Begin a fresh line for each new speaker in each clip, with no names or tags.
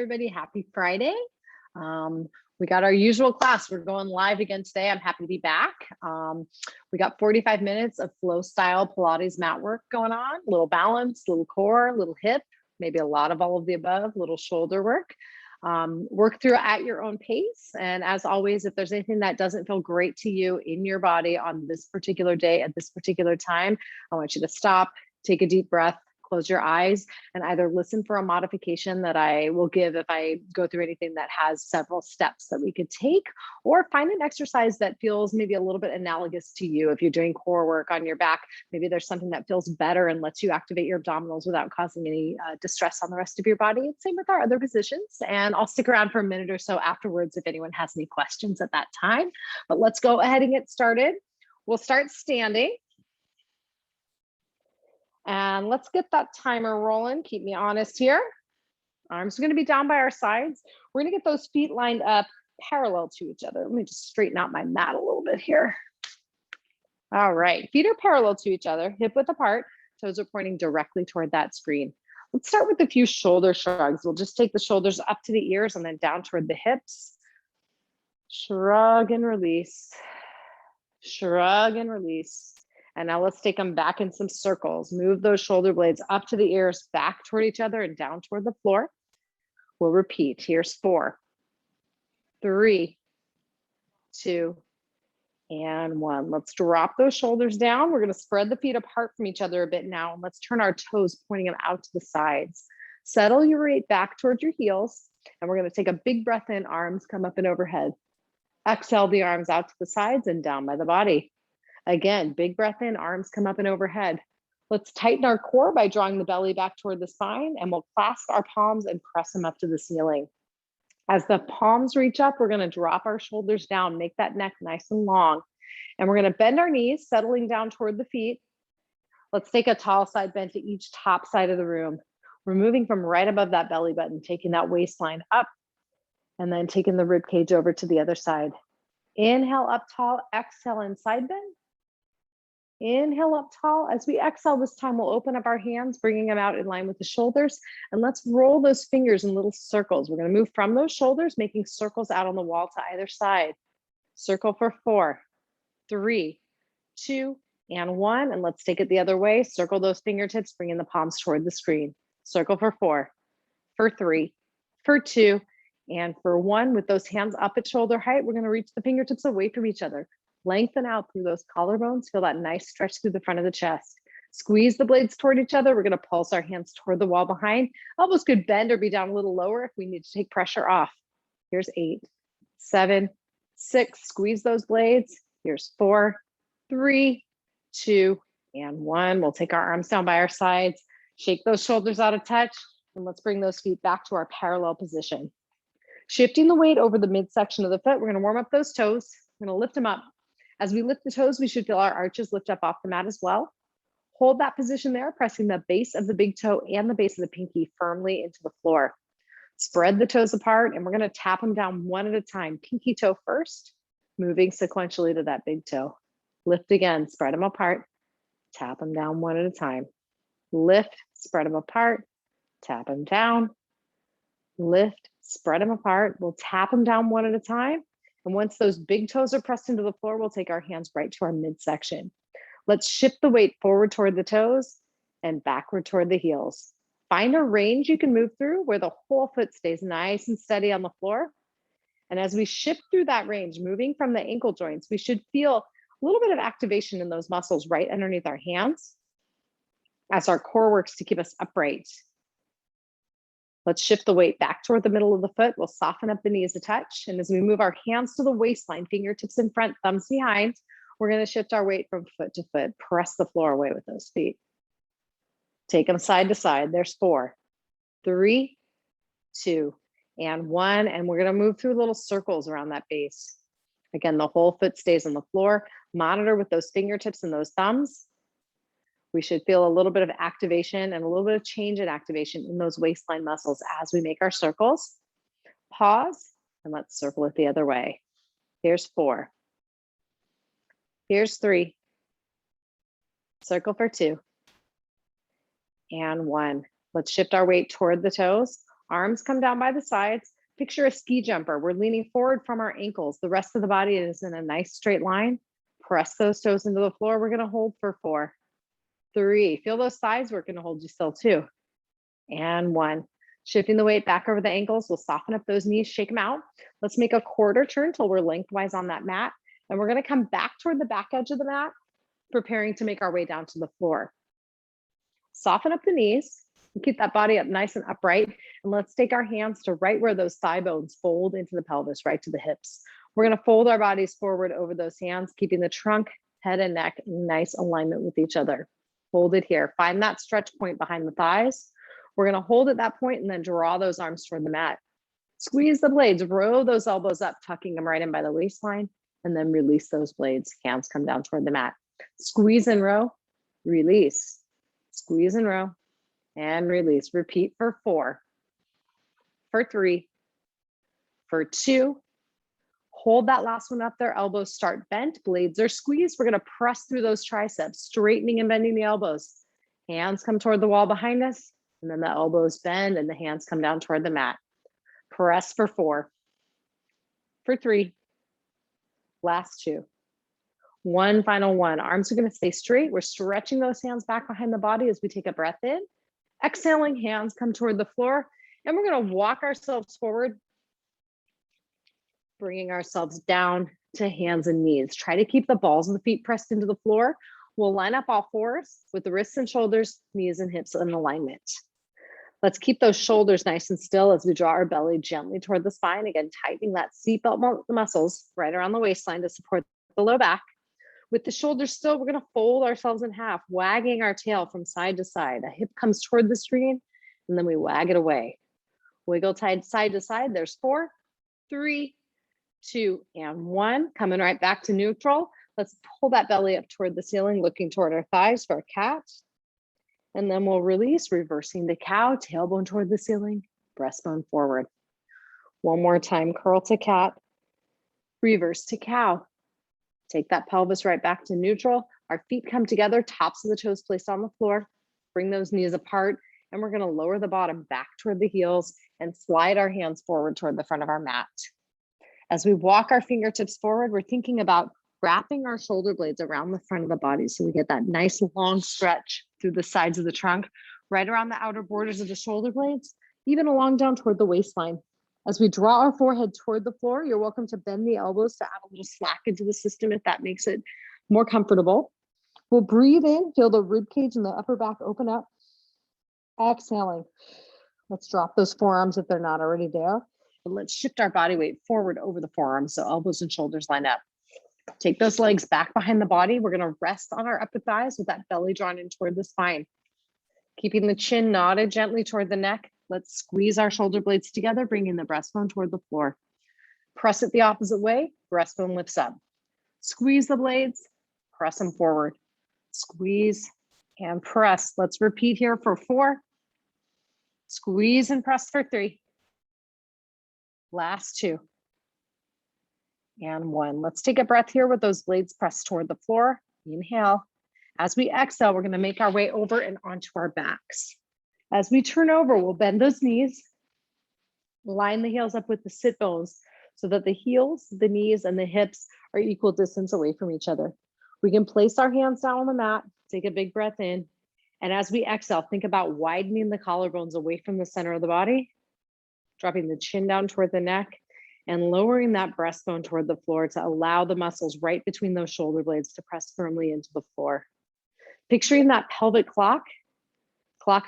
everybody. Happy Friday. We got our usual class. We're going live again today. I'm happy to be back. We got 45 minutes of flow style Pilates mat work going on. A little balance, little core, little hip, maybe a lot of all of the above, little shoulder work. Work through at your own pace. And as always, if there's anything that doesn't feel great to you in your body on this particular day at this particular time, I want you to stop, take a deep breath, close your eyes, and either listen for a modification that I will give if I go through anything that has several steps that we could take, or find an exercise that feels maybe a little bit analogous to you. If you're doing core work on your back, maybe there's something that feels better and lets you activate your abdominals without causing any distress on the rest of your body. Same with our other positions. And I'll stick around for a minute or so afterwards if anyone has any questions at that time. But let's go ahead and get started. We'll start standing. And let's get that timer rolling. Keep me honest here. Arms are going to be down by our sides. We're going to get those feet lined up parallel to each other. Let me just straighten out my mat a little bit here. All right, feet are parallel to each other, hip width apart, toes are pointing directly toward that screen. Let's start with a few shoulder shrugs. We'll just take the shoulders up to the ears and then down toward the hips. Shrug and release. Shrug and release. And now let's take them back in some circles. Move those shoulder blades up to the ears, back toward each other and down toward the floor. We'll repeat. Here's 4, 3, 2, and 1. Let's drop those shoulders down. We're going to spread the feet apart from each other a bit now. And let's turn our toes, pointing them out to the sides. Settle your weight back towards your heels. And we're going to take a big breath in. Arms come up and overhead. Exhale the arms out to the sides and down by the body. Again, big breath in, arms come up and overhead. Let's tighten our core by drawing the belly back toward the spine, and we'll clasp our palms and press them up to the ceiling. As the palms reach up, we're going to drop our shoulders down, make that neck nice and long. And we're going to bend our knees, settling down toward the feet. Let's take a tall side bend to each top side of the room. We're moving from right above that belly button, taking that waistline up, and then taking the rib cage over to the other side. Inhale up tall, exhale in side bend. Inhale up tall. As we exhale this time, we'll open up our hands, bringing them out in line with the shoulders. And let's roll those fingers in little circles. We're going to move from those shoulders, making circles out on the wall to either side. Circle for 4, 3, 2, and 1. And let's take it the other way. Circle those fingertips, bringing the palms toward the screen. Circle for 4, for 3, for 2, and for 1. With those hands up at shoulder height, we're going to reach the fingertips away from each other. Lengthen out through those collarbones. Feel that nice stretch through the front of the chest. Squeeze the blades toward each other. We're going to pulse our hands toward the wall behind. Elbows could bend or be down a little lower if we need to take pressure off. Here's 8, 7, 6. Squeeze those blades. Here's 4, 3, 2, and 1. We'll take our arms down by our sides. Shake those shoulders out of touch. And let's bring those feet back to our parallel position. Shifting the weight over the midsection of the foot, we're going to warm up those toes. We're going to lift them up. As we lift the toes, we should feel our arches lift up off the mat as well. Hold that position there, pressing the base of the big toe and the base of the pinky firmly into the floor. Spread the toes apart, and we're going to tap them down one at a time. Pinky toe first, moving sequentially to that big toe. Lift again, spread them apart, tap them down one at a time. Lift, spread them apart, tap them down. Lift, spread them apart. We'll tap them down one at a time. And once those big toes are pressed into the floor, we'll take our hands right to our midsection. Let's shift the weight forward toward the toes and backward toward the heels. Find a range you can move through where the whole foot stays nice and steady on the floor. And as we shift through that range, moving from the ankle joints, we should feel a little bit of activation in those muscles right underneath our hands as our core works to keep us upright. Let's shift the weight back toward the middle of the foot. We'll soften up the knees a touch. And as we move our hands to the waistline, fingertips in front, thumbs behind, we're going to shift our weight from foot to foot. Press the floor away with those feet. Take them side to side. There's 4, 3, 2, and 1. And we're going to move through little circles around that base. Again, the whole foot stays on the floor. Monitor with those fingertips and those thumbs. We should feel a little bit of activation and a little bit of change in activation in those waistline muscles as we make our circles. Pause, and let's circle it the other way. Here's 4. Here's 3. Circle for 2. And 1. Let's shift our weight toward the toes. Arms come down by the sides. Picture a ski jumper. We're leaning forward from our ankles. The rest of the body is in a nice straight line. Press those toes into the floor. We're gonna hold for 4, 3. Feel those thighs. We're gonna hold you still 2, and 1. Shifting the weight back over the ankles. We'll soften up those knees, shake them out. Let's make a quarter turn till we're lengthwise on that mat. And we're gonna come back toward the back edge of the mat, preparing to make our way down to the floor. Soften up the knees. Keep that body up nice and upright. And let's take our hands to right where those thigh bones fold into the pelvis, right to the hips. We're gonna fold our bodies forward over those hands, keeping the trunk, head, and neck in nice alignment with each other. Hold it here. Find that stretch point behind the thighs. We're gonna hold at that point and then draw those arms toward the mat. Squeeze the blades, row those elbows up, tucking them right in by the waistline, and then release those blades. Hands come down toward the mat. Squeeze and row, release. Squeeze and row, and release. Repeat for 4, for 3, for 2. Hold that last one up there. Elbows start bent, blades are squeezed. We're gonna press through those triceps, straightening and bending the elbows. Hands come toward the wall behind us, and then the elbows bend and the hands come down toward the mat. Press for 4, for 3, last 2. One final one. Arms are gonna stay straight. We're stretching those hands back behind the body as we take a breath in. Exhaling, hands come toward the floor, and we're gonna walk ourselves forward, bringing ourselves down to hands and knees. Try to keep the balls of the feet pressed into the floor. We'll line up all fours with the wrists and shoulders, knees and hips in alignment. Let's keep those shoulders nice and still as we draw our belly gently toward the spine. Again, tightening that seatbelt muscles right around the waistline to support the low back. With the shoulders still, we're gonna fold ourselves in half, wagging our tail from side to side. A hip comes toward the screen, and then we wag it away. Wiggle side to side. There's 4, 3, 2, and 1. Coming right back to neutral. Let's pull that belly up toward the ceiling, looking toward our thighs for a cat. And then we'll release, reversing the cow, tailbone toward the ceiling, breastbone forward. One more time, curl to cat, reverse to cow. Take that pelvis right back to neutral. Our feet come together, tops of the toes placed on the floor. Bring those knees apart, and we're gonna lower the bottom back toward the heels and slide our hands forward toward the front of our mat. As we walk our fingertips forward, we're thinking about wrapping our shoulder blades around the front of the body so we get that nice long stretch through the sides of the trunk, right around the outer borders of the shoulder blades, even along down toward the waistline. As we draw our forehead toward the floor, you're welcome to bend the elbows to add a little slack into the system if that makes it more comfortable. We'll breathe in, feel the rib cage and the upper back open up. Exhaling. Let's drop those forearms if they're not already there. And let's shift our body weight forward over the forearms so elbows and shoulders line up. Take those legs back behind the body. We're gonna rest on our upper thighs with that belly drawn in toward the spine. Keeping the chin nodded gently toward the neck. Let's squeeze our shoulder blades together, bringing the breastbone toward the floor. Press it the opposite way, breastbone lifts up. Squeeze the blades, press them forward. Squeeze and press. Let's repeat here for 4. Squeeze and press for 3. Last 2. And 1. Let's take a breath here with those blades pressed toward the floor. Inhale. As we exhale, we're gonna make our way over and onto our backs. As we turn over, we'll bend those knees, line the heels up with the sit bones so that the heels, the knees, and the hips are equal distance away from each other. We can place our hands down on the mat, take a big breath in, and as we exhale, think about widening the collarbones away from the center of the body, dropping the chin down toward the neck, and lowering that breastbone toward the floor to allow the muscles right between those shoulder blades to press firmly into the floor. Picturing that pelvic clock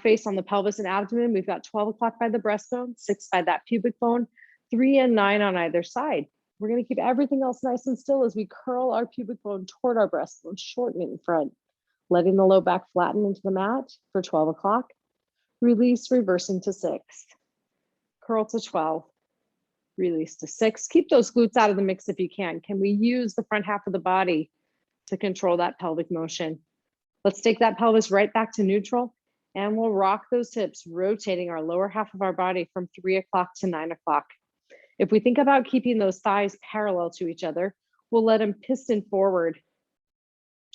face on the pelvis and abdomen. We've got 12 o'clock by the breastbone, 6 by that pubic bone, 3 and 9 on either side. We're gonna keep everything else nice and still as we curl our pubic bone toward our breastbone, shorten it in front, letting the low back flatten into the mat for 12 o'clock. Release, reversing to 6. Curl to 12, release to 6. Keep those glutes out of the mix if you can. Can we use the front half of the body to control that pelvic motion? Let's take that pelvis right back to neutral. And we'll rock those hips, rotating our lower half of our body from 3 o'clock to 9 o'clock. If we think about keeping those thighs parallel to each other, we'll let them piston forward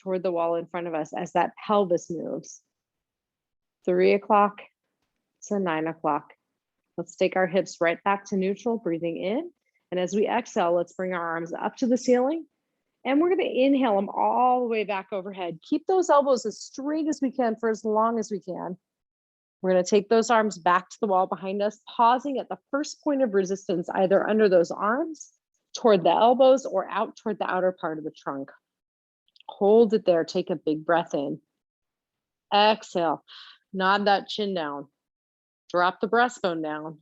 toward the wall in front of us as that pelvis moves. 3 o'clock to 9 o'clock. Let's take our hips right back to neutral, breathing in. And as we exhale, let's bring our arms up to the ceiling. And we're going to inhale them all the way back overhead. Keep those elbows as straight as we can for as long as we can. We're going to take those arms back to the wall behind us, pausing at the first point of resistance, either under those arms, toward the elbows, or out toward the outer part of the trunk. Hold it there. Take a big breath in. Exhale. Nod that chin down. Drop the breastbone down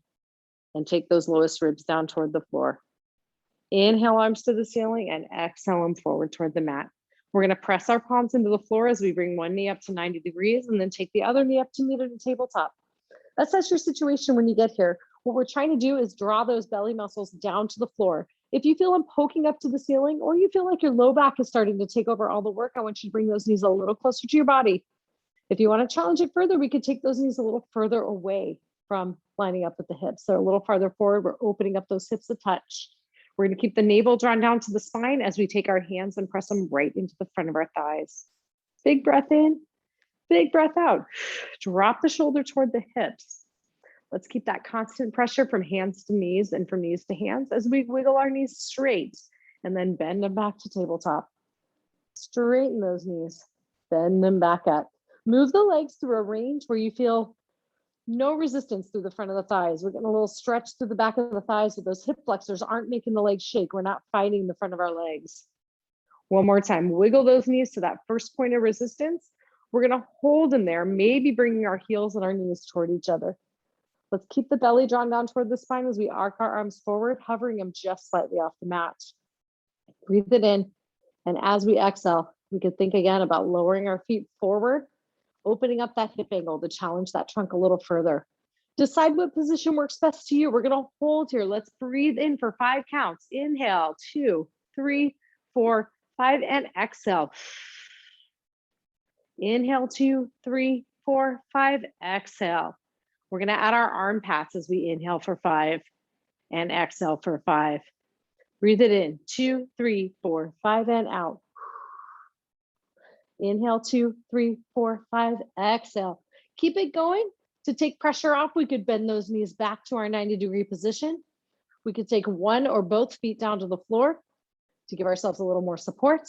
and take those lowest ribs down toward the floor. Inhale, arms to the ceiling, and exhale them forward toward the mat. We're going to press our palms into the floor as we bring one knee up to 90 degrees and then take the other knee up to meet at the tabletop. That's your situation when you get here. What we're trying to do is draw those belly muscles down to the floor. If you feel them poking up to the ceiling, or you feel like your low back is starting to take over all the work, I want you to bring those knees a little closer to your body. If you want to challenge it further, we could take those knees a little further away from lining up with the hips. So a little farther forward, we're opening up those hips a touch. We're going to keep the navel drawn down to the spine as we take our hands and press them right into the front of our thighs. Big breath in, big breath out. Drop the shoulder toward the hips. Let's keep that constant pressure from hands to knees and from knees to hands as we wiggle our knees straight and then bend them back to tabletop. Straighten those knees, bend them back up. Move the legs through a range where you feel no resistance through the front of the thighs. We're getting a little stretch through the back of the thighs, but those hip flexors aren't making the legs shake. We're not fighting the front of our legs. One more time, wiggle those knees to that first point of resistance. We're gonna hold in there, maybe bringing our heels and our knees toward each other. Let's keep the belly drawn down toward the spine as we arc our arms forward, hovering them just slightly off the mat. Breathe it in. And as we exhale, we could think again about lowering our feet forward, opening up that hip angle to challenge that trunk a little further. Decide what position works best to you. We're going to hold here. Let's breathe in for 5 counts. Inhale, 2, 3, 4, 5, and exhale. Inhale, 2, 3, 4, 5, exhale. We're going to add our arm pats as we inhale for 5 and exhale for 5. Breathe it in, 2, 3, 4, 5, and out. Inhale, 2, 3, 4, 5, exhale. Keep it going. To take pressure off, we could bend those knees back to our 90-degree position. We could take one or both feet down to the floor to give ourselves a little more support.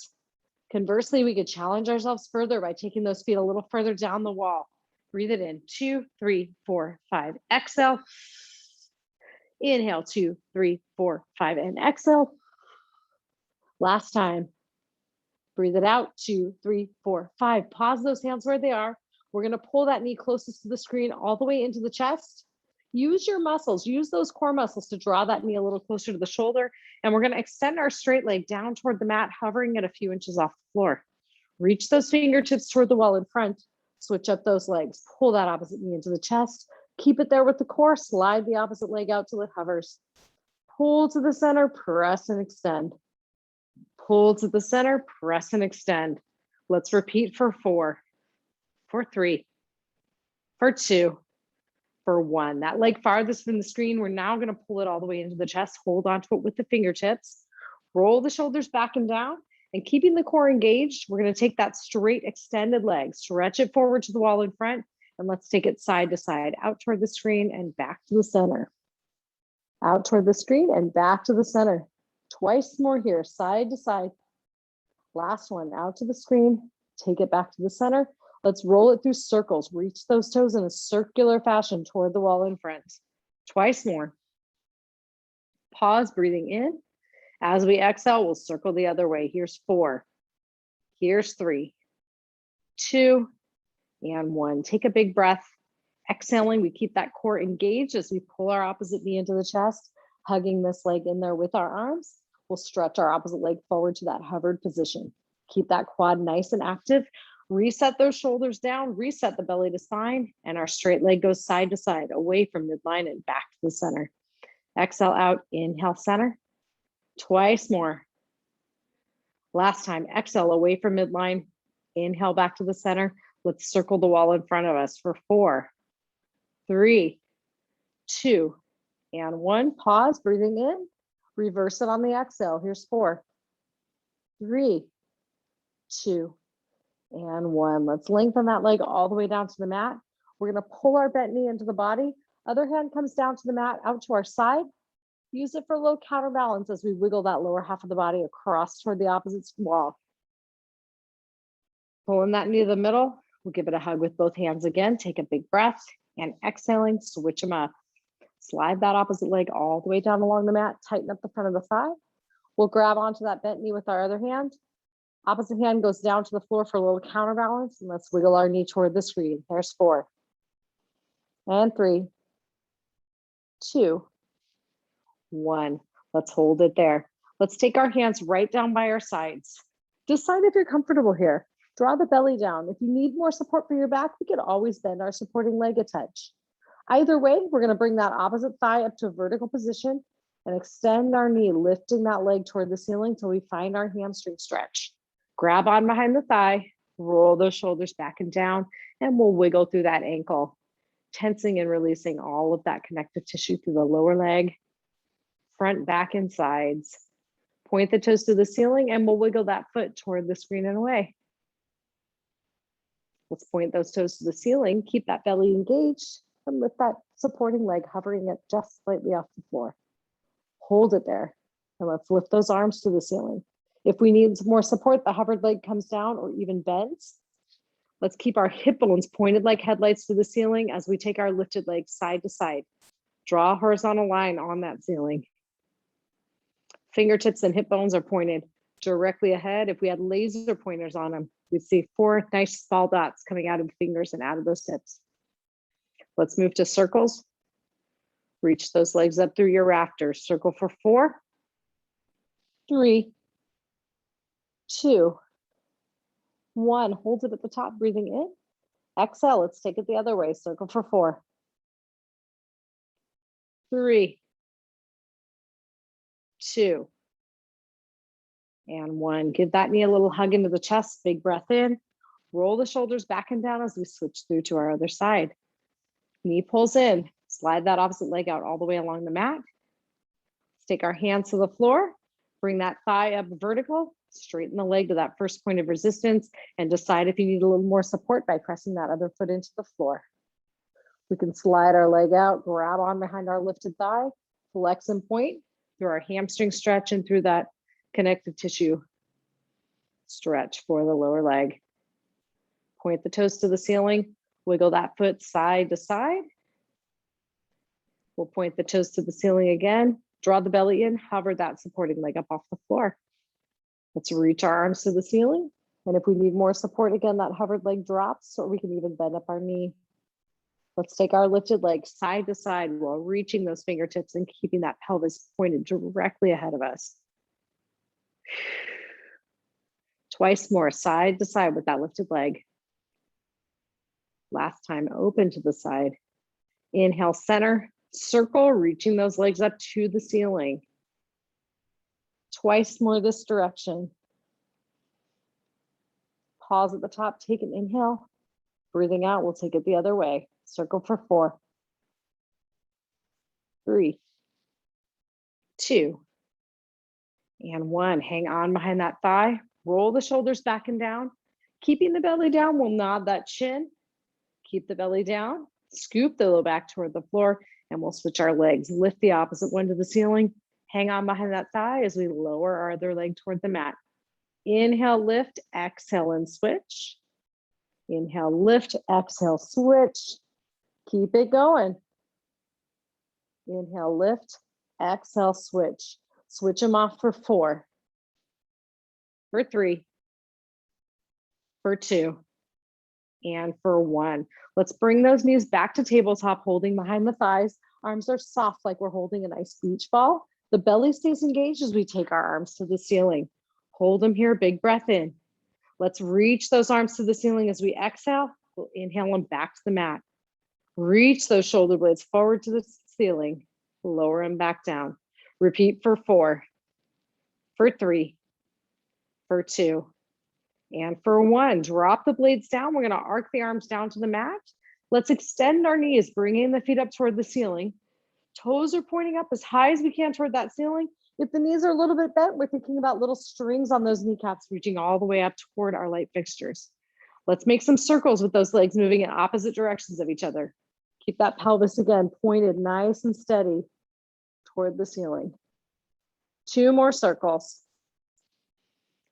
Conversely, we could challenge ourselves further by taking those feet a little further down the wall. Breathe it in, 2, 3, 4, 5, exhale. Inhale, 2, 3, 4, 5, and exhale. Last time. Breathe it out, 2, 3, 4, 5. Pause those hands where they are. We're going to pull that knee closest to the screen all the way into the chest. Use your muscles, use those core muscles to draw that knee a little closer to the shoulder. And we're going to extend our straight leg down toward the mat, hovering at a few inches off the floor. Reach those fingertips toward the wall in front. Switch up those legs. Pull that opposite knee into the chest. Keep it there with the core. Slide the opposite leg out till it hovers. Pull to the center, press and extend. Pull to the center, press and extend. Let's repeat for 4, for 3, for 2, for 1. That leg farthest from the screen, we're now going to pull it all the way into the chest. Hold onto it with the fingertips. Roll the shoulders back and down. And keeping the core engaged, we're going to take that straight extended leg, stretch it forward to the wall in front, and let's take it side to side, out toward the screen and back to the center. Out toward the screen and back to the center. Twice more here, side to side. Last one, out to the screen, take it back to the center. Let's roll it through circles. Reach those toes in a circular fashion toward the wall in front. Twice more. Pause, breathing in. As we exhale, we'll circle the other way. Here's 4. Here's 3, 2, and 1. Take a big breath. Exhaling, we keep that core engaged as we pull our opposite knee into the chest, hugging this leg in there with our arms. We'll stretch our opposite leg forward to that hovered position. Keep that quad nice and active. Reset those shoulders down, reset the belly to spine, and our straight leg goes side to side, away from midline and back to the center. Exhale out, inhale center. Twice more. Last time, exhale away from midline, inhale back to the center. Let's circle the wall in front of us for 4, 3, 2, and 1. Pause, breathing in. Reverse it on the exhale. Here's 4, 3, 2, and 1. Let's lengthen that leg all the way down to the mat. We're going to pull our bent knee into the body, Other hand comes down to the mat, out to our side. Use it for a little counterbalance as we wiggle that lower half of the body across toward the opposite wall. Pulling that knee to the middle. We'll give it a hug with both hands again. Take a big breath and exhaling, switch them up. Slide that opposite leg all the way down along the mat. Tighten up the front of the thigh. We'll grab onto that bent knee with our other hand. Opposite hand goes down to the floor for a little counterbalance. And let's wiggle our knee toward the screen. There's 4. And 3, 2, 1. Let's hold it there. Let's take our hands right down by our sides. Decide if you're comfortable here. Draw the belly down. If you need more support for your back, we can always bend our supporting leg a touch. Either way, we're going to bring that opposite thigh up to a vertical position and extend our knee, lifting that leg toward the ceiling till we find our hamstring stretch. Grab on behind the thigh, roll those shoulders back and down, and we'll wiggle through that ankle, tensing and releasing all of that connective tissue through the lower leg, front, back, and sides. Point the toes to the ceiling, and we'll wiggle that foot toward the screen and away. Let's point those toes to the ceiling, keep that belly engaged, and lift that supporting leg, hovering it just slightly off the floor. Hold it there, and let's lift those arms to the ceiling. If we need some more support, the hovered leg comes down or even bends. Let's keep our hip bones pointed like headlights to the ceiling as we take our lifted leg side to side. Draw a horizontal line on that ceiling. Fingertips and hip bones are pointed directly ahead. If we had laser pointers on them, we'd see 4 nice small dots coming out of the fingers and out of those tips. Let's move to circles. Reach those legs up through your rafters. Circle for 4, 3, 2, 1. Hold it at the top, breathing in. Exhale, let's take it the other way. Circle for 4, 3, 2, and 1. Give that knee a little hug into the chest. Big breath in. Roll the shoulders back and down as we switch through to our other side. Knee pulls in. Slide that opposite leg out all the way along the mat. Let's take our hands to the floor. Bring that thigh up vertical. Straighten the leg to that first point of resistance and decide if you need a little more support by pressing that other foot into the floor. We can slide our leg out, grab on behind our lifted thigh, flex and point through our hamstring stretch and through that connective tissue stretch for the lower leg. Point the toes to the ceiling, wiggle that foot side to side. We'll point the toes to the ceiling again, draw the belly in, hover that supporting leg up off the floor. Let's reach our arms to the ceiling. And if we need more support, again, that hovered leg drops, or we can even bend up our knee. Let's take our lifted leg side to side while reaching those fingertips and keeping that pelvis pointed directly ahead of us. Twice more, side to side with that lifted leg. Last time, open to the side. Inhale, center, circle, reaching those legs up to the ceiling. Twice more this direction. Pause at the top, take an inhale. Breathing out, we'll take it the other way. Circle for 4, 3, 2, and 1. Hang on behind that thigh. Roll the shoulders back and down. Keeping the belly down, we'll nod that chin. Keep the belly down. Scoop the low back toward the floor, and we'll switch our legs. Lift the opposite one to the ceiling. Hang on behind that thigh as we lower our other leg toward the mat. Inhale, lift, exhale, and switch. Inhale, lift, exhale, switch. Keep it going. Inhale, lift, exhale, switch. Switch them off for 4, for 3, for 2, and for 1. Let's bring those knees back to tabletop, holding behind the thighs. Arms are soft like we're holding a nice beach ball. The belly stays engaged as we take our arms to the ceiling. Hold them here, big breath in. Let's reach those arms to the ceiling as we exhale. We'll inhale them back to the mat. Reach those shoulder blades forward to the ceiling. Lower them back down. Repeat for 4, for 3, for 2, and for 1. Drop the blades down. We're going to arc the arms down to the mat. Let's extend our knees, bringing the feet up toward the ceiling. Toes are pointing up as high as we can toward that ceiling. If the knees are a little bit bent, we're thinking about little strings on those kneecaps reaching all the way up toward our light fixtures. Let's make some circles with those legs moving in opposite directions of each other. Keep that pelvis again pointed nice and steady toward the ceiling. 2 more circles.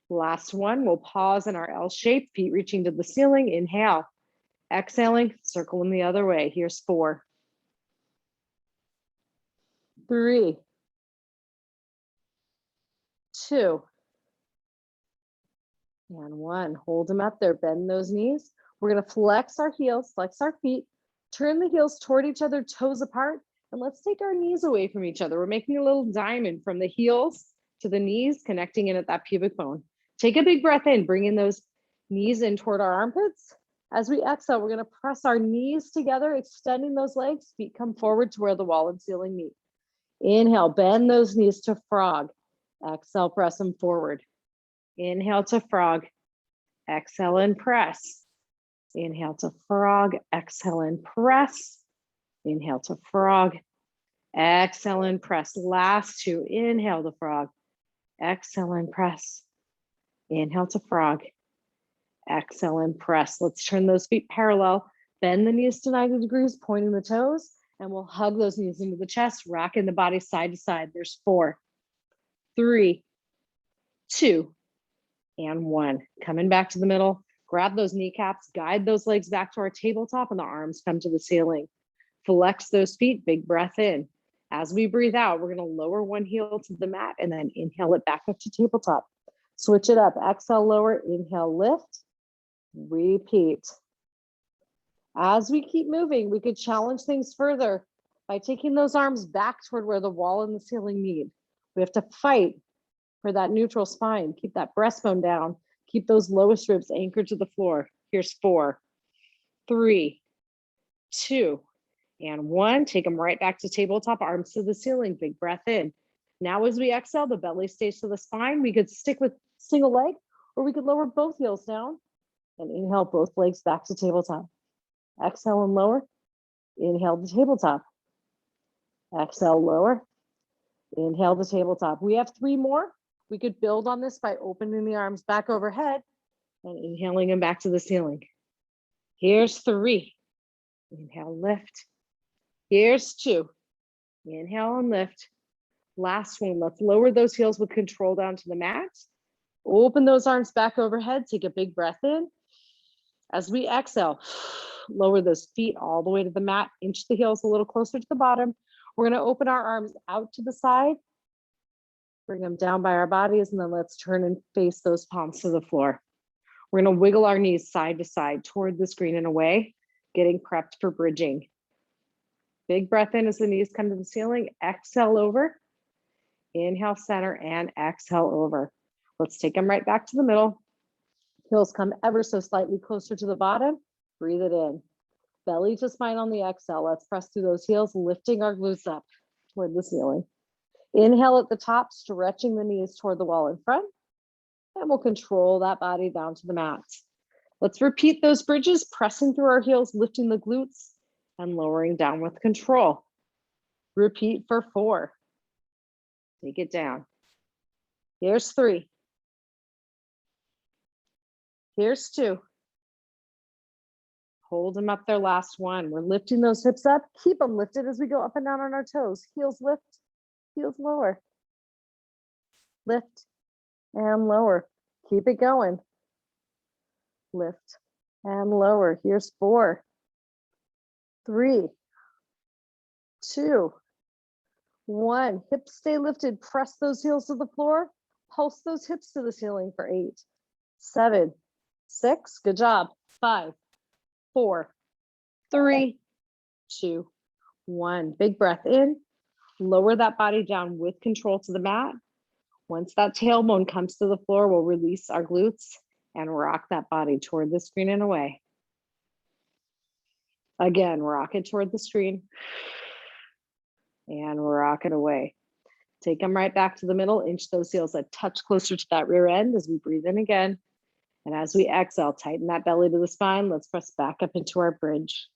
Last one, we'll pause in our L shape, feet reaching to the ceiling. Inhale. Exhaling, circling the other way. Here's 4. 3. 2. And 1. Hold them up there. Bend those knees. We're going to flex our heels, flex our feet, turn the heels toward each other, toes apart, and let's take our knees away from each other. We're making a little diamond from the heels to the knees, connecting in at that pubic bone. Take a big breath in, bringing those knees in toward our armpits. As we exhale, we're going to press our knees together, extending those legs. Feet come forward to where the wall and ceiling meet. Inhale, bend those knees to frog. Exhale, press them forward. Inhale to frog. Exhale and press. Inhale to frog. Exhale and press. Inhale to frog. Exhale and press. Last 2. Inhale to frog. Exhale and press. Inhale to frog. Exhale and press. Let's turn those feet parallel. Bend the knees to 90 degrees, pointing the toes, and we'll hug those knees into the chest, rocking the body side to side. There's 4, 3, 2, and 1. Coming back to the middle. Grab those kneecaps, guide those legs back to our tabletop, and the arms come to the ceiling. Flex those feet, big breath in. As we breathe out, we're going to lower one heel to the mat and then inhale it back up to tabletop. Switch it up. Exhale, lower, inhale, lift, repeat. As we keep moving, we could challenge things further by taking those arms back toward where the wall and the ceiling meet. We have to fight for that neutral spine. Keep that breastbone down. Keep those lowest ribs anchored to the floor. Here's 4, 3, 2, and 1. Take them right back to tabletop, arms to the ceiling, big breath in. Now as we exhale, the belly stays to the spine. We could stick with single leg, or we could lower both heels down and inhale both legs back to tabletop. Exhale and lower. Inhale to tabletop. Exhale, lower. Inhale to tabletop. We have 3 more. We could build on this by opening the arms back overhead and inhaling them back to the ceiling. Here's 3. Inhale, lift. Here's 2. Inhale and lift. Last one. Let's lower those heels with control down to the mat. Open those arms back overhead. Take a big breath in. As we exhale, lower those feet all the way to the mat. Inch the heels a little closer to the bottom. We're going to open our arms out to the side. Bring them down by our bodies, and then let's turn and face those palms to the floor. We're going to wiggle our knees side to side toward the screen and away, getting prepped for bridging. Big breath in as the knees come to the ceiling. Exhale over. Inhale, center, and exhale over. Let's take them right back to the middle. Heels come ever so slightly closer to the bottom. Breathe it in. Belly to spine on the exhale. Let's press through those heels, lifting our glutes up toward the ceiling. Inhale at the top, stretching the knees toward the wall in front. And we'll control that body down to the mat. Let's repeat those bridges, pressing through our heels, lifting the glutes and lowering down with control. Repeat for 4. Take it down. Here's 3. Here's 2. Hold them up there, last one. We're lifting those hips up. Keep them lifted as we go up and down on our toes. Heels lift, heels lower. Lift and lower. Keep it going. Lift and lower. Here's 4, 3, 2, 1. Hips stay lifted. Press those heels to the floor. Pulse those hips to the ceiling for 8, 7, 6. Good job. 5, 4, 3, 2, 1. Big breath in. Lower that body down with control to the mat. Once that tailbone comes to the floor, we'll release our glutes and rock that body toward the screen and away. Again, rock it toward the screen and rock it away. Take them right back to the middle. Inch those heels a touch closer to that rear end as we breathe in again. And as we exhale, tighten that belly to the spine. Let's press back up into our bridge.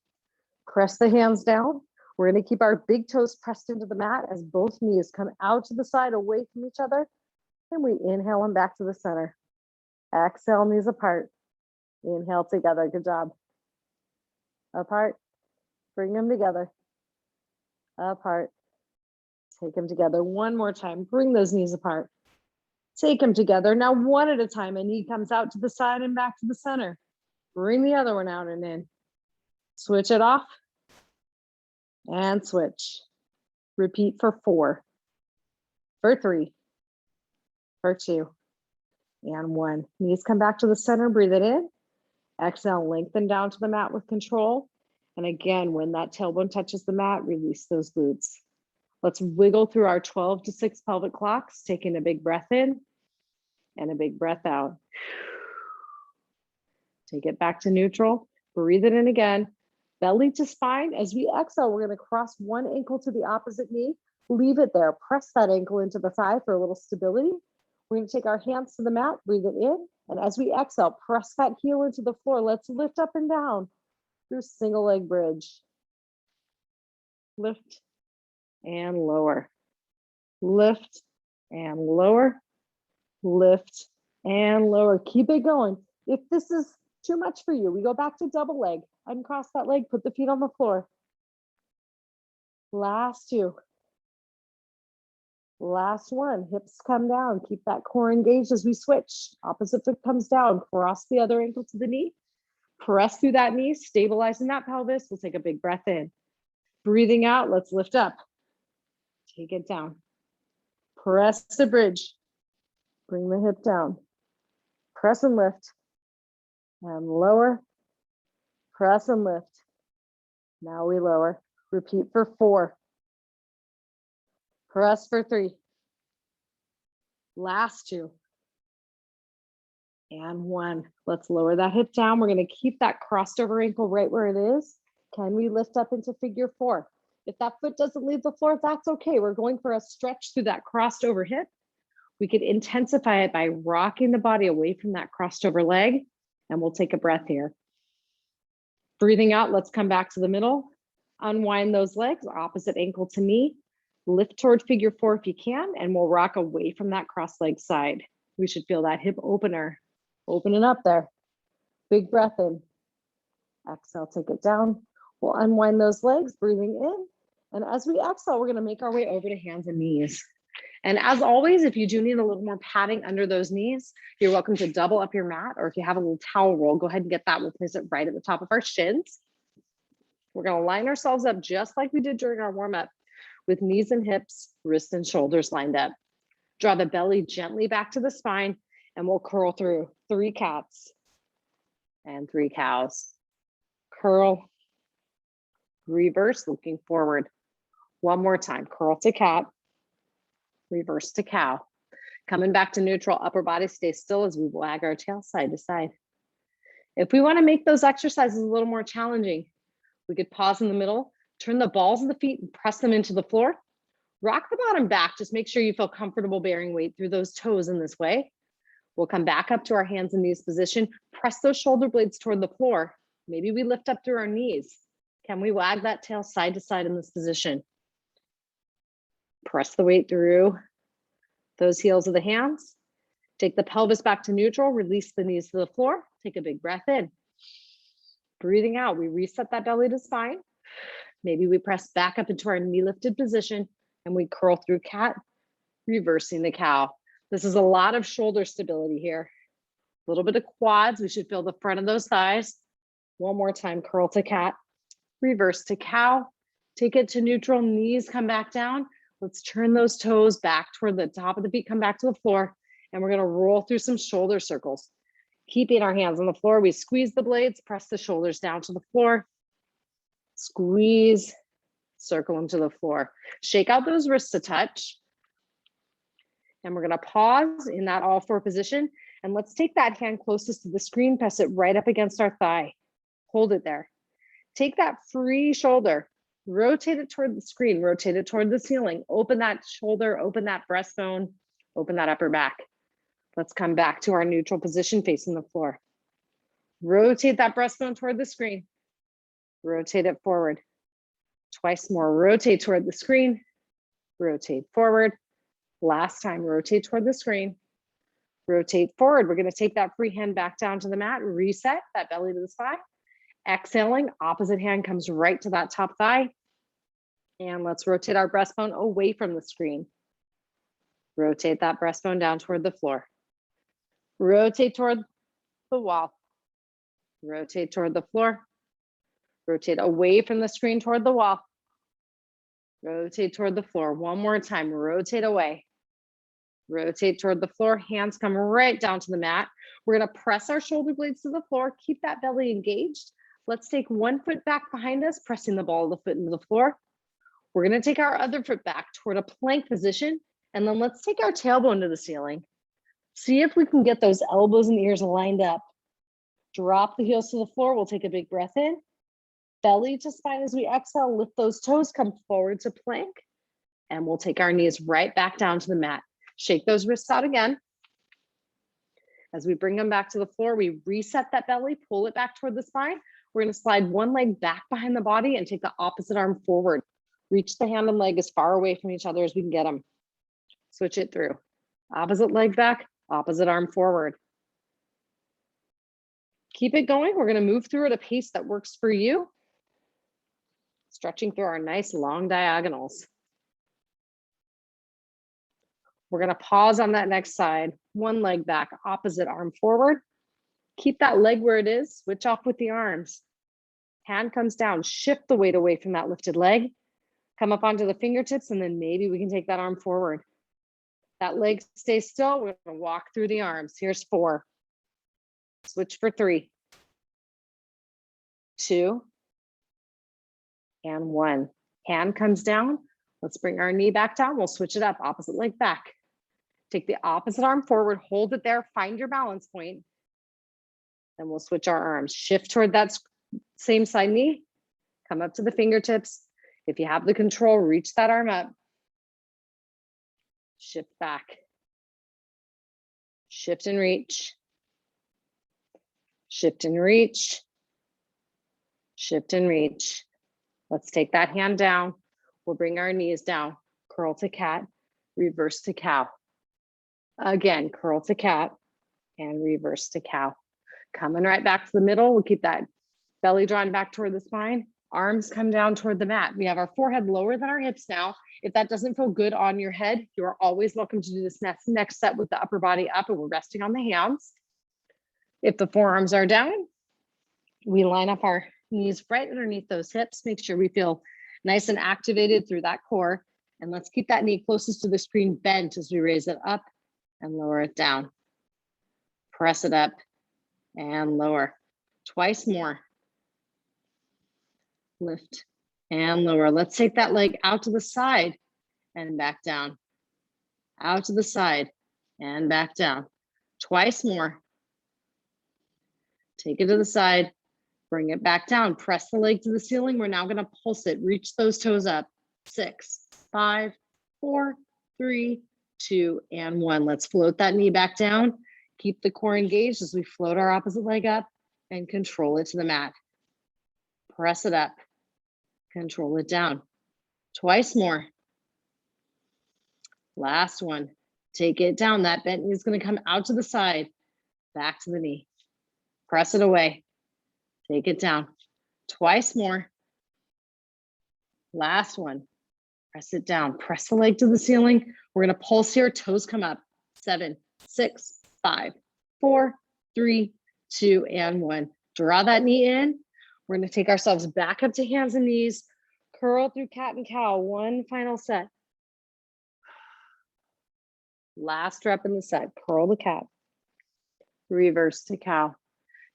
Press the hands down. We're going to keep our big toes pressed into the mat as both knees come out to the side away from each other. And we inhale them back to the center. Exhale, knees apart. Inhale together. Good job. Apart. Bring them together. Apart. Take them together. One more time. Bring those knees apart. Take them together. Now one at a time. A knee comes out to the side and back to the center. Bring the other one out and in. Switch it off. And switch. Repeat for 4. For 3. For 2. And 1. Knees come back to the center. Breathe it in. Exhale, lengthen down to the mat with control. And again, when that tailbone touches the mat, release those glutes. Let's wiggle through our 12 to 6 pelvic clocks, taking a big breath in and a big breath out. Take it back to neutral. Breathe it in again. Belly to spine. As we exhale, we're going to cross one ankle to the opposite knee. Leave it there. Press that ankle into the thigh for a little stability. We're going to take our hands to the mat. Breathe it in. And as we exhale, press that heel into the floor. Let's lift up and down through single leg bridge. Lift and lower. Lift and lower. Lift and lower. Keep it going. If this is too much for you, we go back to double leg. Uncross that leg, put the feet on the floor. Last 2. Last 1. Hips come down. Keep that core engaged as we switch. Opposite foot comes down. Cross the other ankle to the knee. Press through that knee, stabilizing that pelvis. We'll take a big breath in. Breathing out, let's lift up. Take it down. Press the bridge. Bring the hip down. Press and lift. And lower. Press and lift. Now we lower. Repeat for 4. Press for 3. Last 2. And 1. Let's lower that hip down. We're going to keep that crossed over ankle right where it is. Can we lift up into figure 4? If that foot doesn't leave the floor, that's okay. We're going for a stretch through that crossed over hip. We could intensify it by rocking the body away from that crossed over leg. And we'll take a breath here. Breathing out, let's come back to the middle. Unwind those legs, opposite ankle to knee. Lift toward figure 4 if you can, and we'll rock away from that cross leg side. We should feel that hip opener. Open it up there. Big breath in. Exhale, take it down. We'll unwind those legs, breathing in. And as we exhale, we're going to make our way over to hands and knees. And as always, if you do need a little more padding under those knees, you're welcome to double up your mat, or if you have a little towel roll, go ahead and get that. We'll place it right at the top of our shins. We're going to line ourselves up just like we did during our warm-up, with knees and hips, wrists and shoulders lined up. Draw the belly gently back to the spine, and we'll curl through 3 cats and 3 cows. Curl, reverse, looking forward. One more time, curl to cat, reverse to cow. Coming back to neutral, upper body stays still as we wag our tail side to side. If we want to make those exercises a little more challenging, we could pause in the middle, turn the balls of the feet and press them into the floor. Rock the bottom back. Just make sure you feel comfortable bearing weight through those toes in this way. We'll come back up to our hands and knees position. Press those shoulder blades toward the floor. Maybe we lift up through our knees. Can we wag that tail side to side in this position? Press the weight through those heels of the hands. Take the pelvis back to neutral. Release the knees to the floor. Take a big breath in. Breathing out, we reset that belly to spine. Maybe we press back up into our knee lifted position and we curl through cat, reversing the cow. This is a lot of shoulder stability here. A little bit of quads. We should feel the front of those thighs. One more time, curl to cat, reverse to cow. Take it to neutral, knees come back down. Let's turn those toes back toward the top of the feet, come back to the floor, and we're gonna roll through some shoulder circles. Keeping our hands on the floor, we squeeze the blades, press the shoulders down to the floor, squeeze, circle them to the floor. Shake out those wrists to touch. And we're gonna pause in that all 4 position. And let's take that hand closest to the screen, press it right up against our thigh. Hold it there. Take that free shoulder, rotate it toward the screen, rotate it toward the ceiling, open that shoulder, open that breastbone, open that upper back. Let's come back to our neutral position facing the floor. Rotate that breastbone toward the screen. Rotate it forward. Twice more, rotate toward the screen, rotate forward. Last time, rotate toward the screen, rotate forward. We're gonna take that free hand back down to the mat, reset that belly to the spine, Exhaling, opposite hand comes right to that top thigh. And let's rotate our breastbone away from the screen. Rotate that breastbone down toward the floor. Rotate toward the wall. Rotate toward the floor. Rotate away from the screen toward the wall. Rotate toward the floor. One more time, rotate away. Rotate toward the floor, hands come right down to the mat. We're gonna press our shoulder blades to the floor, keep that belly engaged. Let's take one foot back behind us, pressing the ball of the foot into the floor. We're gonna take our other foot back toward a plank position, and then let's take our tailbone to the ceiling. See if we can get those elbows and ears lined up. Drop the heels to the floor, we'll take a big breath in. Belly to spine as we exhale, lift those toes, come forward to plank, and we'll take our knees right back down to the mat. Shake those wrists out again. As we bring them back to the floor, we reset that belly, pull it back toward the spine. We're gonna slide one leg back behind the body and take the opposite arm forward. Reach the hand and leg as far away from each other as we can get them. Switch it through. Opposite leg back, opposite arm forward. Keep it going. We're gonna move through at a pace that works for you. Stretching through our nice long diagonals. We're gonna pause on that next side. One leg back, opposite arm forward. Keep that leg where it is, switch off with the arms. Hand comes down, shift the weight away from that lifted leg. Come up onto the fingertips, and then maybe we can take that arm forward. That leg stays still, we're gonna walk through the arms. Here's 4. Switch for 3, 2, and 1. Hand comes down. Let's bring our knee back down. We'll switch it up, opposite leg back. Take the opposite arm forward, hold it there, find your balance point. Then we'll switch our arms. Shift toward that same side knee. Come up to the fingertips. If you have the control, reach that arm up. Shift back. Shift and reach. Shift and reach. Shift and reach. Let's take that hand down. We'll bring our knees down. Curl to cat, reverse to cow. Again, curl to cat and reverse to cow. Coming right back to the middle. We'll keep that belly drawn back toward the spine. Arms come down toward the mat. We have our forehead lower than our hips now. If that doesn't feel good on your head, you are always welcome to do this next set with the upper body up, and we're resting on the hands. If the forearms are down, we line up our knees right underneath those hips. Make sure we feel nice and activated through that core. And let's keep that knee closest to the screen bent as we raise it up and lower it down. Press it up and lower. Twice more. Lift and lower. Let's take that leg out to the side and back down. Out to the side and back down. Twice more. Take it to the side, bring it back down. Press the leg to the ceiling. We're now gonna pulse it. Reach those toes up. 6, 5, 4, 3, 2, and 1. Let's float that knee back down. Keep the core engaged as we float our opposite leg up and control it to the mat. Press it up, control it down. Twice more. Last one. Take it down. That bent knee is going to come out to the side, back to the knee. Press it away. Take it down. Twice more. Last one. Press it down. Press the leg to the ceiling. We're going to pulse here. Toes come up. 7, 6, 5, 4, 3, 2, and 1. Draw that knee in. We're going to take ourselves back up to hands and knees. Curl through cat and cow. One final set. Last rep in the set. Curl the cat. Reverse to cow.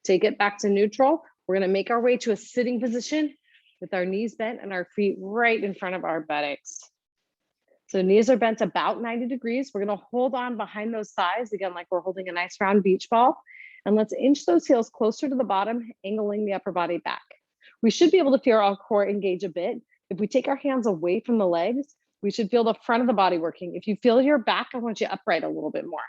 Take it back to neutral. We're going to make our way to a sitting position with our knees bent and our feet right in front of our buttocks. So knees are bent about 90 degrees. We're going to hold on behind those thighs, again, like we're holding a nice round beach ball. And let's inch those heels closer to the bottom, angling the upper body back. We should be able to feel our core engage a bit. If we take our hands away from the legs, we should feel the front of the body working. If you feel your back, I want you upright a little bit more,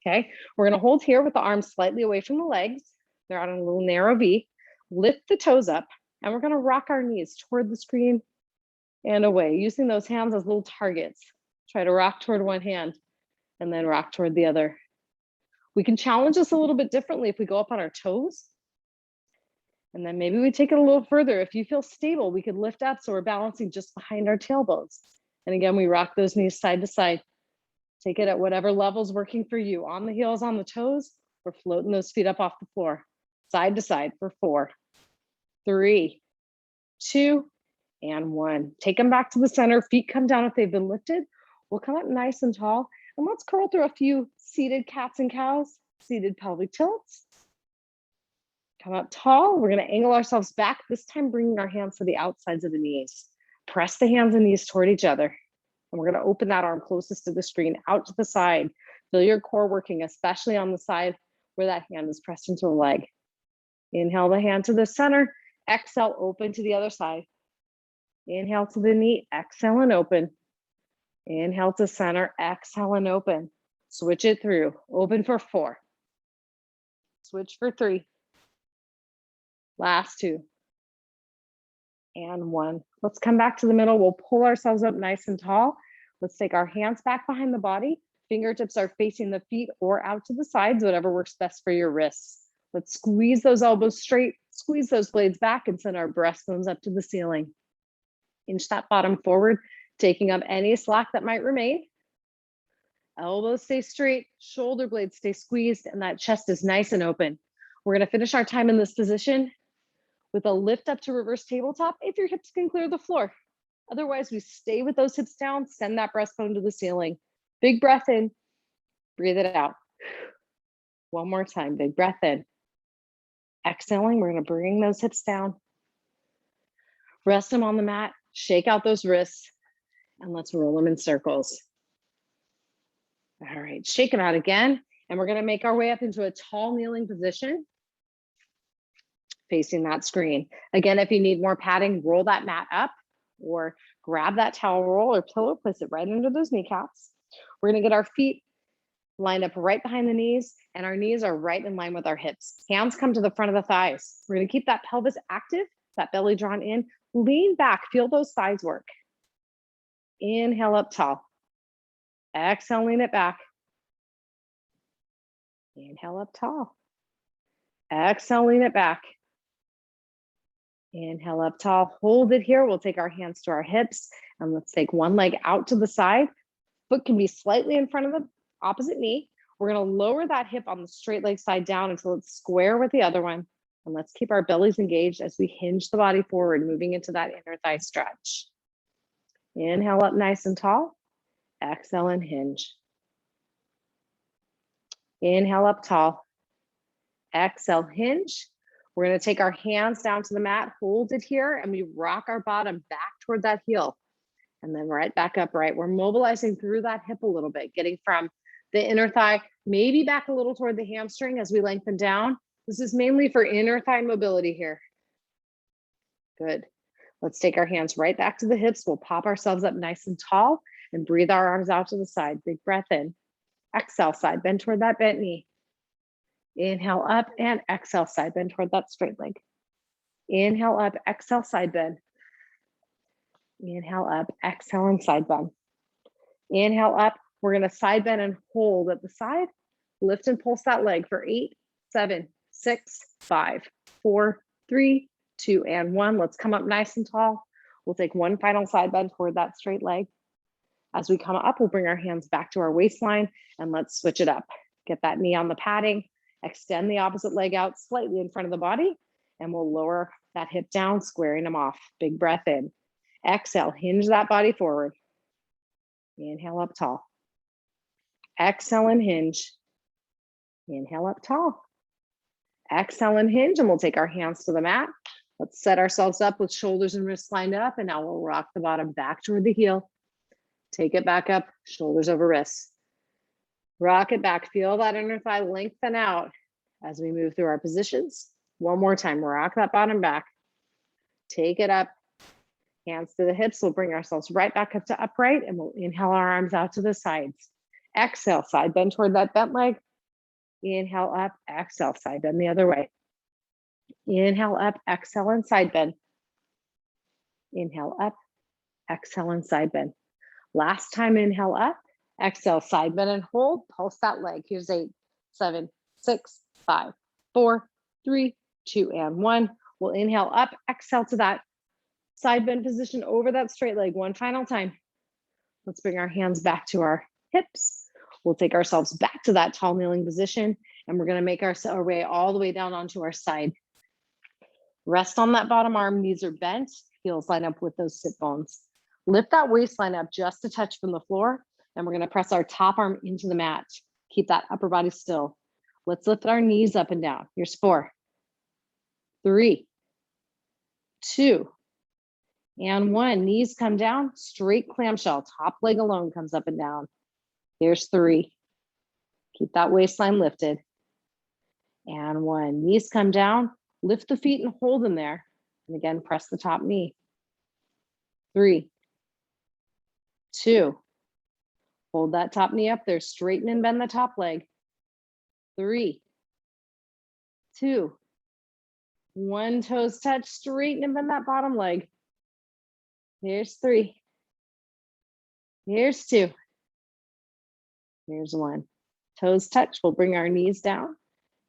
okay? We're gonna hold here with the arms slightly away from the legs. They're on a little narrow V. Lift the toes up, and we're gonna rock our knees toward the screen and away, using those hands as little targets. Try to rock toward one hand and then rock toward the other. We can challenge this a little bit differently if we go up on our toes And then maybe we take it a little further. If you feel stable, we could lift up so we're balancing just behind our tailbones. And again, we rock those knees side to side. Take it at whatever level's working for you. On the heels, on the toes, we're floating those feet up off the floor. Side to side for 4, 3, 2, and 1. Take them back to the center. Feet come down if they've been lifted. We'll come up nice and tall. And let's curl through a few seated cats and cows, seated pelvic tilts. Come up tall. We're going to angle ourselves back, this time bringing our hands to the outsides of the knees. Press the hands and knees toward each other. And we're going to open that arm closest to the screen, out to the side. Feel your core working, especially on the side where that hand is pressed into the leg. Inhale the hand to the center. Exhale, open to the other side. Inhale to the knee. Exhale and open. Inhale to center. Exhale and open. Switch it through. Open for 4. Switch for 3. Last 2. And 1. Let's come back to the middle. We'll pull ourselves up nice and tall. Let's take our hands back behind the body. Fingertips are facing the feet or out to the sides, whatever works best for your wrists. Let's squeeze those elbows straight, squeeze those blades back, and send our breastbones up to the ceiling. Inch that bottom forward, taking up any slack that might remain. Elbows stay straight, shoulder blades stay squeezed, and that chest is nice and open. We're going to finish our time in this position with a lift up to reverse tabletop if your hips can clear the floor. Otherwise, we stay with those hips down, send that breastbone to the ceiling. Big breath in, breathe it out. One more time, big breath in. Exhaling, we're going to bring those hips down. Rest them on the mat, shake out those wrists, and let's roll them in circles. All right, shake them out again, and we're going to make our way up into a tall kneeling position, facing that screen. Again, if you need more padding, roll that mat up or grab that towel roll or pillow, place it right under those kneecaps. We're going to get our feet lined up right behind the knees, and our knees are right in line with our hips. Hands come to the front of the thighs. We're going to keep that pelvis active, that belly drawn in. Lean back, feel those thighs work. Inhale up tall. Exhale, lean it back. Inhale up tall. Exhale, lean it back. Inhale up tall. Hold it here. We'll take our hands to our hips, and let's take one leg out to the side. Foot can be slightly in front of the opposite knee. We're going to lower that hip on the straight leg side down until it's square with the other one. And let's keep our bellies engaged as we hinge the body forward, moving into that inner thigh stretch. Inhale up nice and tall. Exhale and hinge. Inhale up tall. Exhale, hinge. We're going to take our hands down to the mat, hold it here, and we rock our bottom back toward that heel. And then right back upright. We're mobilizing through that hip a little bit, getting from the inner thigh, maybe back a little toward the hamstring as we lengthen down. This is mainly for inner thigh mobility here. Good. Let's take our hands right back to the hips. We'll pop ourselves up nice and tall and breathe our arms out to the side. Big breath in. Exhale, side bend toward that bent knee. Inhale up and exhale, side bend toward that straight leg. Inhale up, exhale, side bend. Inhale up, exhale and side bend. Inhale up. We're going to side bend and hold at the side. Lift and pulse that leg for 8, 7, 6, 5, 4, 3, 2, and 1. Let's come up nice and tall. We'll take one final side bend toward that straight leg. As we come up, we'll bring our hands back to our waistline and let's switch it up. Get that knee on the padding. Extend the opposite leg out slightly in front of the body, and we'll lower that hip down, squaring them off. Big breath in. Exhale, hinge that body forward. Inhale up tall. Exhale and hinge. Inhale up tall. Exhale and hinge, and we'll take our hands to the mat. Let's set ourselves up with shoulders and wrists lined up, and now we'll rock the bottom back toward the heel. Take it back up, shoulders over wrists. Rock it back, feel that inner thigh lengthen out as we move through our positions. One more time, rock that bottom back. Take it up, hands to the hips. We'll bring ourselves right back up to upright, and we'll inhale our arms out to the sides. Exhale, side bend toward that bent leg. Inhale up, exhale, side bend the other way. Inhale up, exhale and side bend. Inhale up, exhale and side bend. Last time, inhale up, exhale, side bend and hold, pulse that leg. Here's 8, 7, 6, 5, 4, 3, 2, and 1. We'll inhale up, exhale to that side bend position over that straight leg. One final time. Let's bring our hands back to our hips. We'll take ourselves back to that tall kneeling position, and we're going to make our way all the way down onto our side. Rest on that bottom arm, knees are bent, heels line up with those sit bones. Lift that waistline up just a touch from the floor, and we're going to press our top arm into the mat. Keep that upper body still. Let's lift our knees up and down. Here's 4, 3, 2, and 1. Knees come down, straight clamshell. Top leg alone comes up and down. Here's 3. Keep that waistline lifted. And 1. Knees come down, lift the feet and hold them there. And again, press the top knee. 3, 2. Hold that top knee up there. Straighten and bend the top leg. 3, 2, 1. Toes touch, straighten and bend that bottom leg. Here's 3. Here's 2. Here's 1. Toes touch. We'll bring our knees down.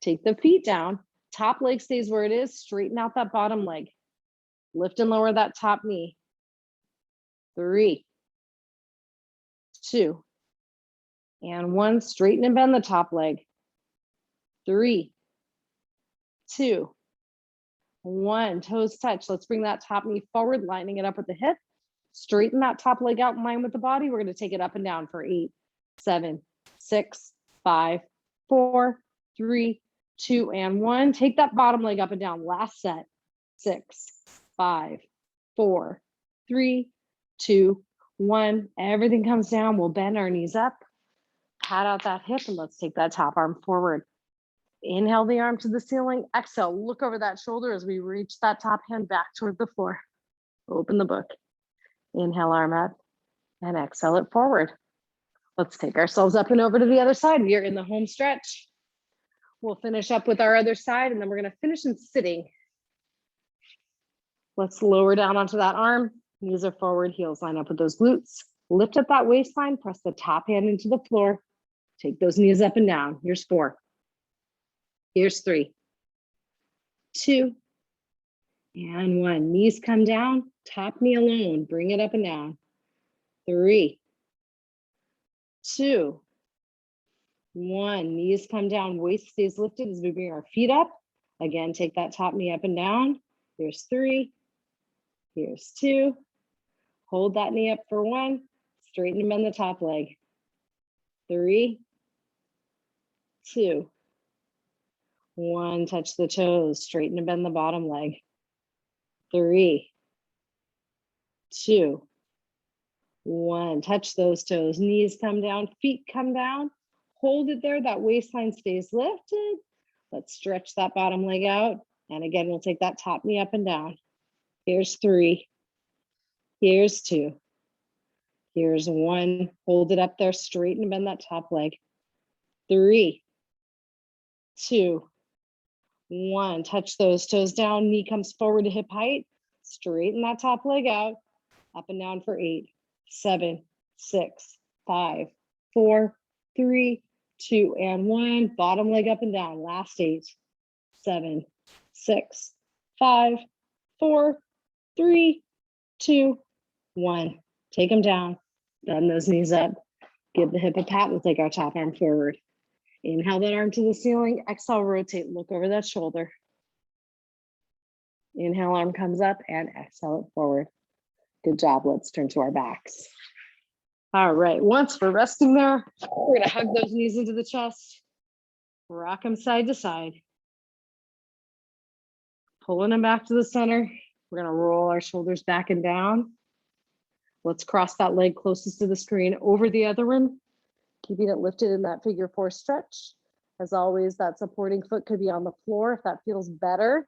Take the feet down. Top leg stays where it is. Straighten out that bottom leg. Lift and lower that top knee. 3, 2, and 1. Straighten and bend the top leg. 3, 2, 1. Toes touch. Let's bring that top knee forward, lining it up with the hip. Straighten that top leg out in line with the body. We're going to take it up and down for 8, 7, 6, 5, 4, 3, 2, and 1. Take that bottom leg up and down. Last set. 6, 5, 4, 3, 2, 1. Everything comes down. We'll bend our knees up. Pat out that hip, and let's take that top arm forward. Inhale the arm to the ceiling. Exhale, look over that shoulder as we reach that top hand back toward the floor. Open the book. Inhale, arm up, and exhale it forward. Let's take ourselves up and over to the other side. We are in the home stretch. We'll finish up with our other side, and then we're going to finish in sitting. Let's lower down onto that arm. Knees are forward, heels line up with those glutes. Lift up that waistline, press the top hand into the floor. Take those knees up and down. Here's 4. Here's 3, 2, and 1. Knees come down, top knee alone. Bring it up and down. 3, 2, 1. Knees come down, waist stays lifted as we bring our feet up. Again, take that top knee up and down. Here's 3, here's 2. Hold that knee up for 1. Straighten and bend the top leg. 3, 2, 1. Touch the toes. Straighten and bend the bottom leg. 3, 2, 1. Touch those toes. Knees come down. Feet come down. Hold it there. That waistline stays lifted. Let's stretch that bottom leg out. And again, we'll take that top knee up and down. Here's 3. Here's 2. Here's 1. Hold it up there. Straighten and bend that top leg. 3, 2, 1. Touch those toes down. Knee comes forward to hip height. Straighten that top leg out. Up and down for 8, 7, 6, 5, 4, 3, 2, and 1. Bottom leg up and down. Last 8, 7, 6, 5, 4, 3, 2, 1. Take them down. Bend those knees up. Give the hip a pat. We'll take our top arm forward. Inhale that arm to the ceiling. Exhale, rotate. Look over that shoulder. Inhale, arm comes up, and exhale it forward. Good job. Let's turn to our backs. All right. Once we're resting there, we're going to hug those knees into the chest. Rock them side to side. Pulling them back to the center. We're going to roll our shoulders back and down. Let's cross that leg closest to the screen over the other one, keeping it lifted in that figure 4 stretch. As always, that supporting foot could be on the floor if that feels better.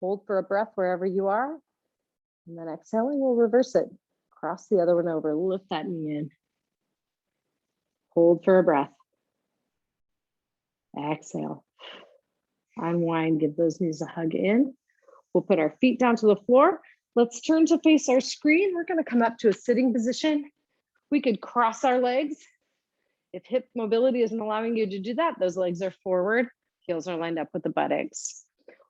Hold for a breath wherever you are. And then exhaling, we'll reverse it. Cross the other one over, lift that knee in. Hold for a breath. Exhale. Unwind, give those knees a hug in. We'll put our feet down to the floor. Let's turn to face our screen. We're going to come up to a sitting position. We could cross our legs. If hip mobility isn't allowing you to do that, those legs are forward. Heels are lined up with the buttocks.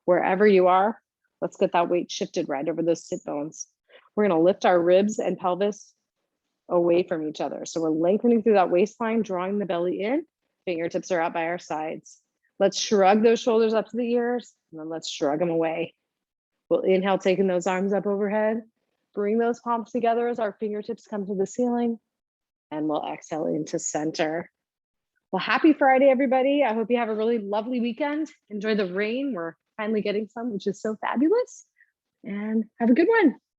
Wherever you are, Let's get that weight shifted right over those sit bones. We're gonna lift our ribs and pelvis away from each other. So we're lengthening through that waistline, drawing the belly in, fingertips are out by our sides. Let's shrug those shoulders up to the ears, and then let's shrug them away. We'll inhale, taking those arms up overhead. Bring those palms together as our fingertips come to the ceiling, and we'll exhale into center. Well, happy Friday, everybody. I hope you have a really lovely weekend. Enjoy the rain. We're finally getting some, which is so fabulous. And have a good one.